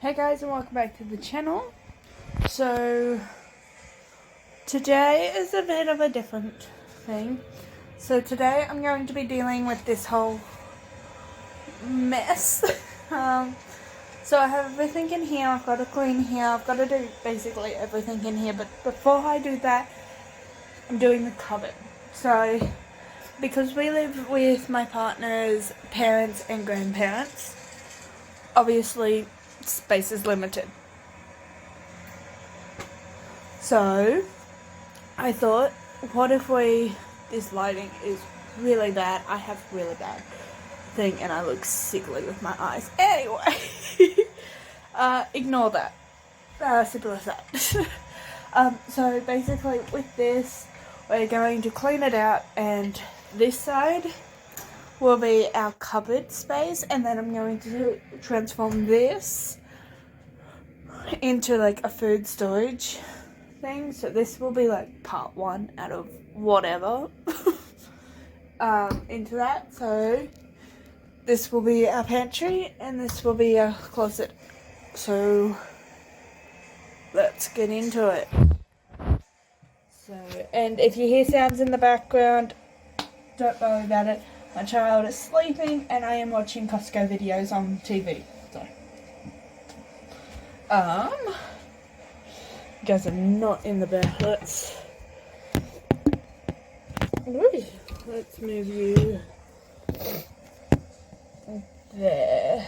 Hey guys, and welcome back to the channel. So today is a bit of a different thing. So today I'm going to be dealing with this whole mess. So I have everything in here, I've got to clean here, I've got to do basically everything in here, but before I do that, I'm doing the cupboard. So because we live with my partner's parents and grandparents, obviously space is limited. So I thought, what if this lighting is really bad, I have really bad thing and I look sickly with my eyes. Anyway, ignore that. Simple as that. So basically with this, we're going to clean it out, and this side will be our cupboard space, and then I'm going to transform this into like a food storage thing. So this will be like part one out of whatever into that. So this will be our pantry and this will be our closet. So let's get into it. So, and if you hear sounds in the background, don't worry about it. My child is sleeping and I am watching Costco videos on TV. So you guys are not in the bed. Let's move you there,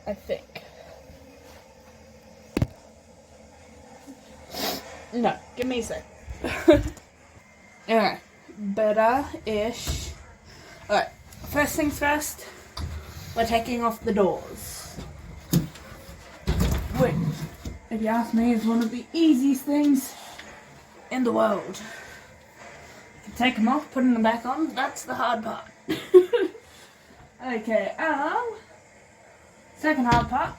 I think. No, give me a sec. Alright, better-ish. Alright, first things first, we're taking off the doors. Which, if you ask me, is one of the easiest things in the world. You take them off, putting them back on, that's the hard part. Okay, second hard part,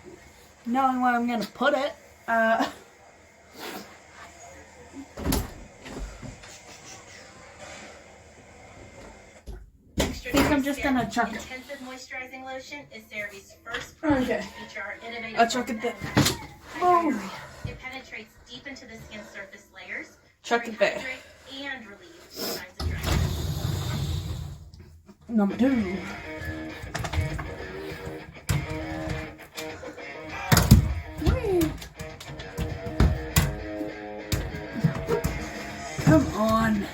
knowing where I'm going to put it. I think I'm just going to chuck it. Intensive moisturizing lotion is CeraVe's first product to feature our innovative I'll chuck it there. Oh. It penetrates deep into the skin surface layers, Chuck it there. And relieve signs of dryness. Number 2. Come on.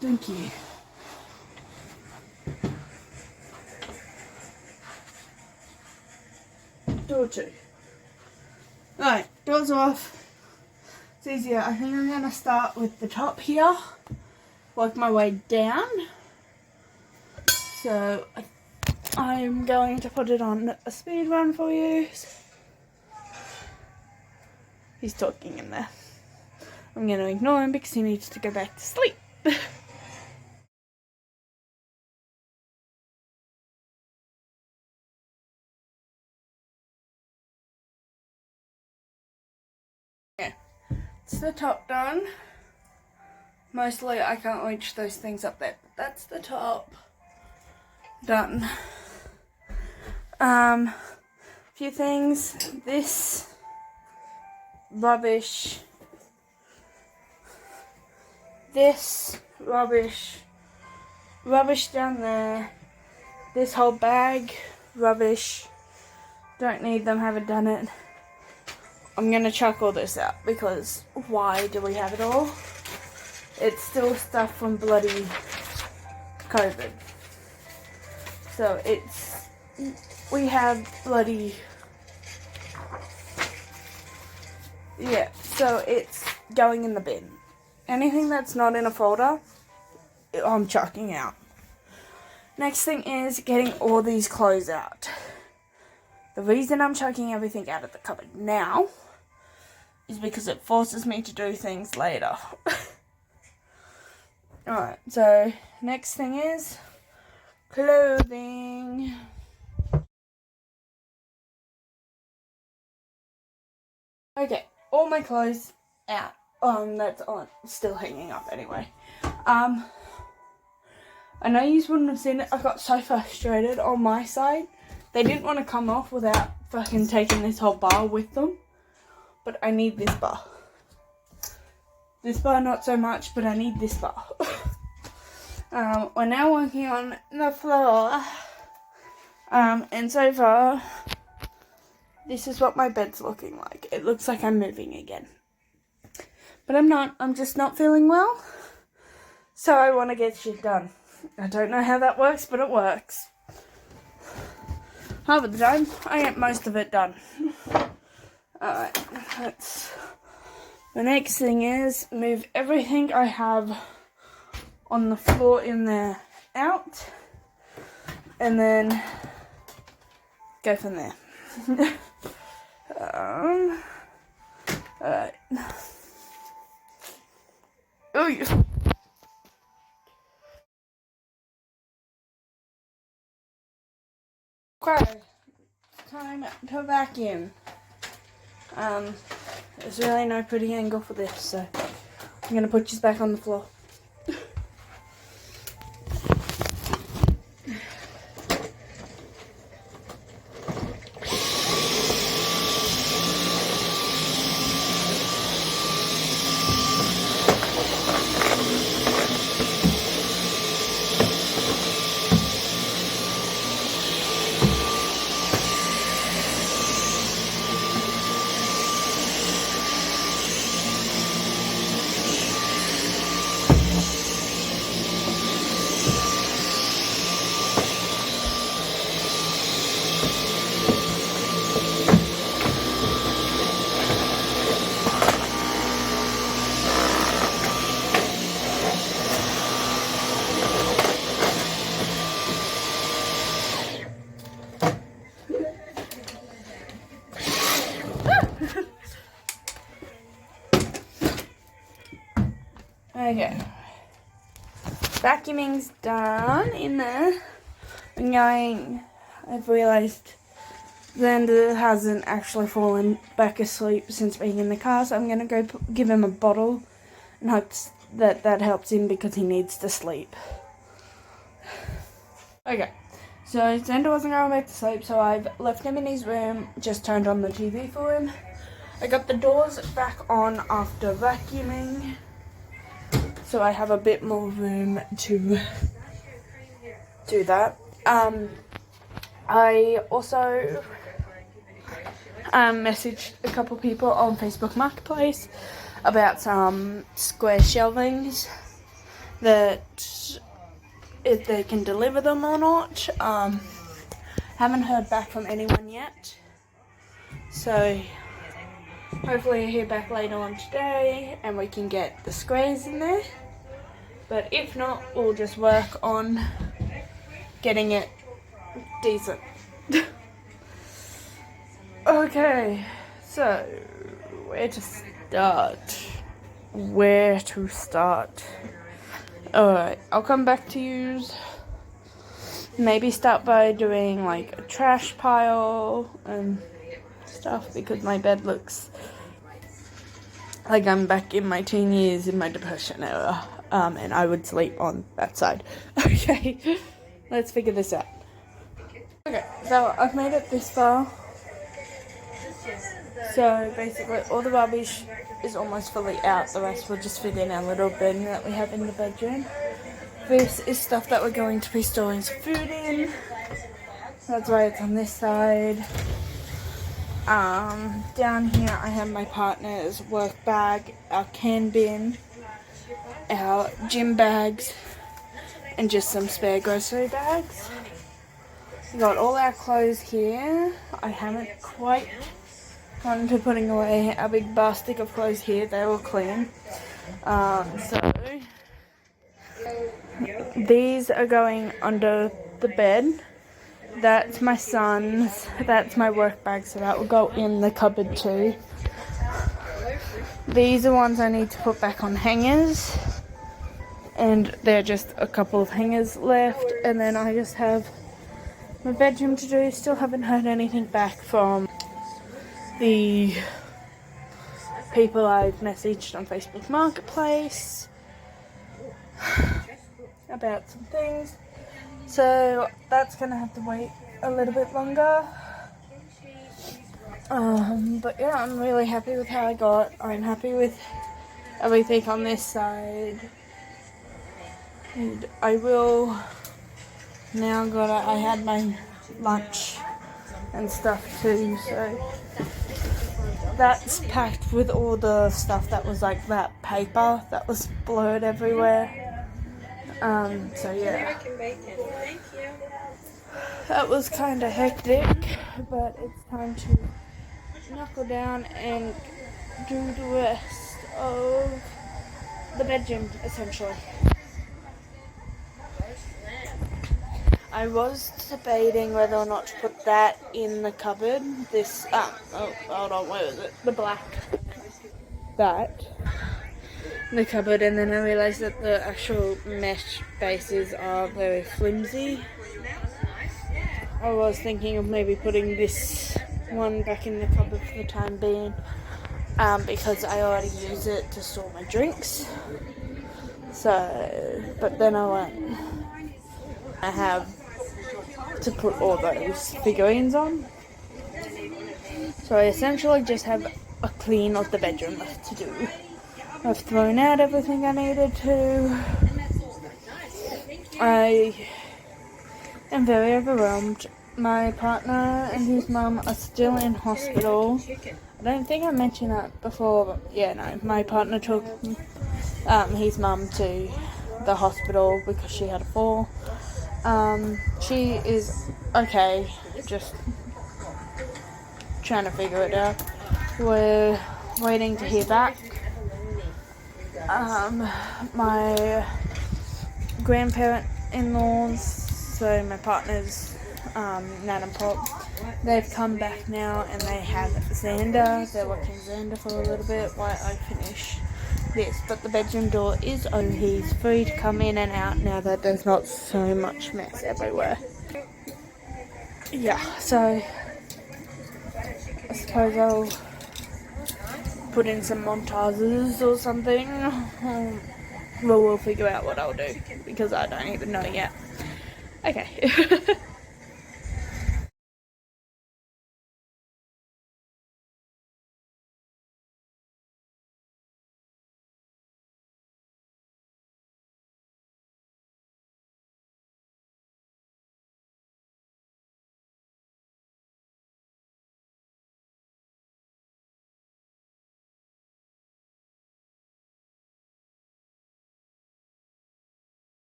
Thank you. Door 2. Alright, doors off. It's easier. I think I'm going to start with the top here. Work my way down. So I'm going to put it on a speed run for you. He's talking in there. I'm going to ignore him because he needs to go back to sleep. Yeah, it's the top done. Mostly I can't reach those things up there, but that's the top done. Few things. This rubbish. This rubbish. Rubbish down there. This whole bag. Rubbish. Don't need them, haven't done it. I'm gonna chuck all this out because why do we have it all? It's still stuff from bloody COVID. So we have bloody, yeah, so it's going in the bin. Anything that's not in a folder, I'm chucking out. Next thing is getting all these clothes out. The reason I'm chucking everything out of the cupboard now is because it forces me to do things later. Alright, so next thing is clothing. Okay, all my clothes out. That's on, still hanging up anyway. I know you wouldn't have seen it. I got so frustrated on my side. They didn't want to come off without fucking taking this whole bar with them. But I need this bar. This bar not so much, but I need this bar. We're now working on the floor. And so far, this is what my bed's looking like. It looks like I'm moving again. But I'm not. I'm just not feeling well. So I want to get shit done. I don't know how that works, but it works. Half of the time, I get most of it done. Alright, the next thing is move everything I have on the floor in there out. And then go from there. Alright. Oh, yes. Okay, time to vacuum. There's really no pretty angle for this, so I'm gonna put this back on the floor. Okay, vacuuming's done in there. I've realised Xander hasn't actually fallen back asleep since being in the car, so I'm going to go give him a bottle and hope that helps him because he needs to sleep. Okay, so Xander wasn't going back to sleep, so I've left him in his room, just turned on the TV for him. I got the doors back on after vacuuming, so I have a bit more room to do that. I also messaged a couple people on Facebook Marketplace about some square shelvings, that if they can deliver them or not. Haven't heard back from anyone yet, so hopefully I hear back later on today and we can get the squares in there. But if not, we'll just work on getting it decent. Okay, so where to start? Alright, I'll come back to you. Maybe start by doing like a trash pile and stuff, because my bed looks like I'm back in my teen years in my depression era, and I would sleep on that side. Okay, let's figure this out. Okay, so I've made it this far. So basically all the rubbish is almost fully out, the rest will just fit in our little bin that we have in the bedroom. This is stuff that we're going to be storing some food in, that's why it's on this side. Down here I have my partner's work bag, our can bin, our gym bags, and just some spare grocery bags. We got all our clothes here. I haven't quite gotten to putting away our big basket of clothes here. They're all clean. So these are going under the bed. That's my son's. That's my work bag, so that will go in the cupboard too. These are ones I need to put back on hangers, and there are just a couple of hangers left, and then I just have my bedroom to do. Still haven't heard anything back from the people I've messaged on Facebook Marketplace. about some things. So that's gonna have to wait a little bit longer. But yeah, I'm really happy with how I got. I'm happy with everything on this side. And I will now I had my lunch and stuff too, so that's packed with all the stuff that was like that paper that was blurred everywhere. So yeah, that was kind of hectic, but it's time to knuckle down and do the rest of the bedroom, essentially. I was debating whether or not to put that in the cupboard. Hold on, where is it? The black. That. In the cupboard, and then I realised that the actual mesh bases are very flimsy. I was thinking of maybe putting this one back in the cupboard for the time being, because I already use it to store my drinks. So, but then I have to put all those figurines on. So I essentially just have a clean of the bedroom left to do. I've thrown out everything I needed to. I am very overwhelmed. My partner and his mum are still in hospital. I don't think I mentioned that before, but yeah, no. My partner took his mum to the hospital because she had a fall. She is okay, just trying to figure it out. We're waiting to hear back. My grandparent-in-laws, so my partner's nan and pop, they've come back now and they have Xander. They're watching Xander for a little bit while I finish this, but the bedroom door is open. He's free to come in and out now that there's not so much mess everywhere. Yeah, so I suppose I'll put in some montages or something. Well, we'll figure out what I'll do because I don't even know yet. Okay.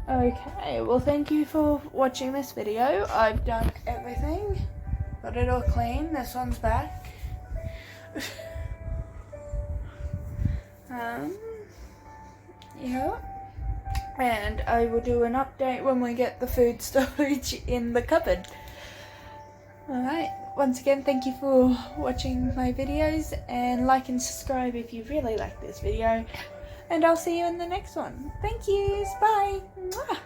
Okay, well thank you for watching this video. I've done everything. Got it all clean. This one's back. Yeah. And I will do an update when we get the food storage in the cupboard. Alright, once again thank you for watching my videos, and like and subscribe if you really like this video. And I'll see you in the next one. Thank yous. Bye. Mwah.